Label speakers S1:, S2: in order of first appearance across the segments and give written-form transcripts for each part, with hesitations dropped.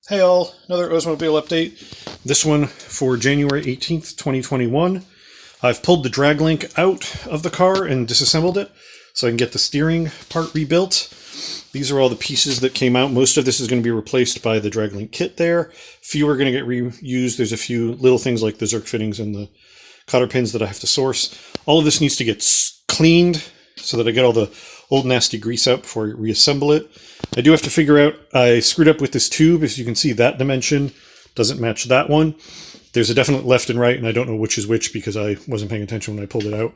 S1: Hey all, another Oldsmobile update. This one for January 18th, 2021. I've pulled the drag link out of the car and disassembled it so I can get the steering part rebuilt. These are all the pieces that came out. Most of this is going to be replaced by the drag link kit there. Few are going to get reused. There's a few little things like the Zerk fittings and the cotter pins that I have to source. All of this needs to get cleaned so that I get all the old nasty grease out before I reassemble it. I do have to figure out, I screwed up with this tube. As you can see, that dimension doesn't match that one. There's a definite left and right, and I don't know which is which because I wasn't paying attention when I pulled it out.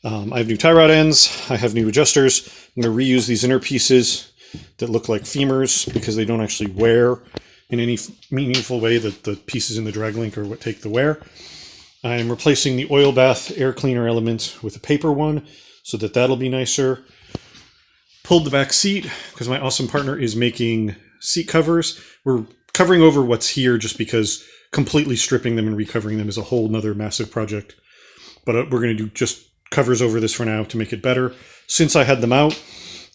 S1: I have new tie rod ends. I have new adjusters. I'm going to reuse these inner pieces that look like femurs because they don't actually wear in any meaningful way. That the pieces in the drag link are what take the wear. I'm replacing the oil bath air cleaner element with a paper one so that that'll be nicer. Pulled the back seat because my awesome partner is making seat covers. We're covering over what's here just because completely stripping them and recovering them is a whole nother massive project. But we're going to do just covers over this for now to make it better. Since I had them out,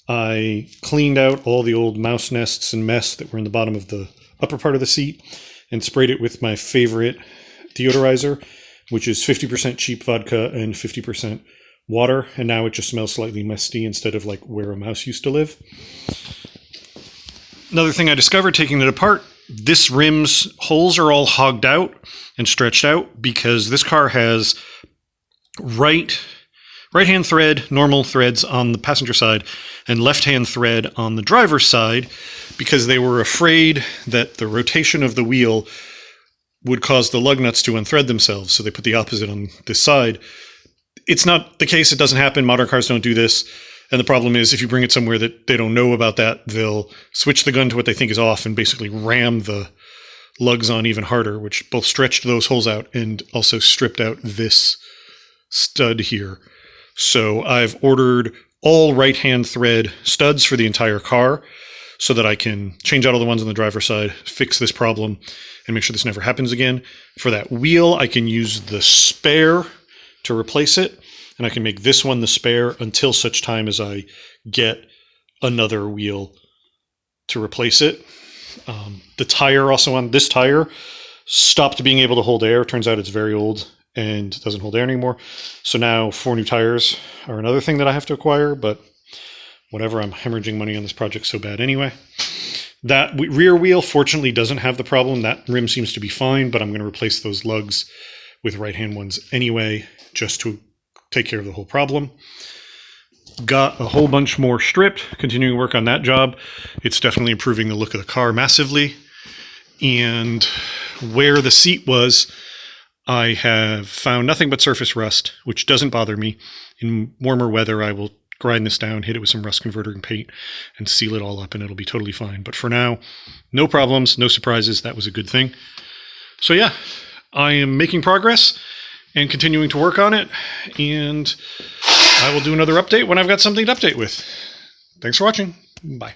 S1: I cleaned out all the old mouse nests and mess that were in the bottom of the upper part of the seat and sprayed it with my favorite deodorizer, which is 50% cheap vodka and 50% water, and now it just smells slightly musty instead of like where a mouse used to live. Another thing I discovered taking it apart, this rim's holes are all hogged out and stretched out because this car has right-hand thread, normal threads on the passenger side, and left-hand thread on the driver's side because they were afraid that the rotation of the wheel would cause the lug nuts to unthread themselves, so they put the opposite on this side. It's not the case. It doesn't happen. Modern cars don't do this. And the problem is if you bring it somewhere that they don't know about that, they'll switch the gun to what they think is off and basically ram the lugs on even harder, which both stretched those holes out and also stripped out this stud here. So I've ordered all right-hand thread studs for the entire car so that I can change out all the ones on the driver's side, fix this problem, and make sure this never happens again. For that wheel, I can use the spare to replace it, and I can make this one the spare until such time as I get another wheel to replace it. The tire also on this tire stopped being able to hold air. Turns out it's very old and doesn't hold air anymore. So now 4 new tires are another thing that I have to acquire, but whatever, I'm hemorrhaging money on this project so bad anyway. That rear wheel fortunately doesn't have the problem. That rim seems to be fine, but I'm going to replace those lugs with right-hand ones anyway, just to take care of the whole problem. Got a whole bunch more stripped, continuing work on that job. It's definitely improving the look of the car massively. And where the seat was, I have found nothing but surface rust, which doesn't bother me. In warmer weather, I will grind this down, hit it with some rust converter and paint, and seal it all up, and it'll be totally fine. But for now, no problems, no surprises. That was a good thing. So yeah, I am making progress and continuing to work on it, and I will do another update when I've got something to update with. Thanks for watching. Bye.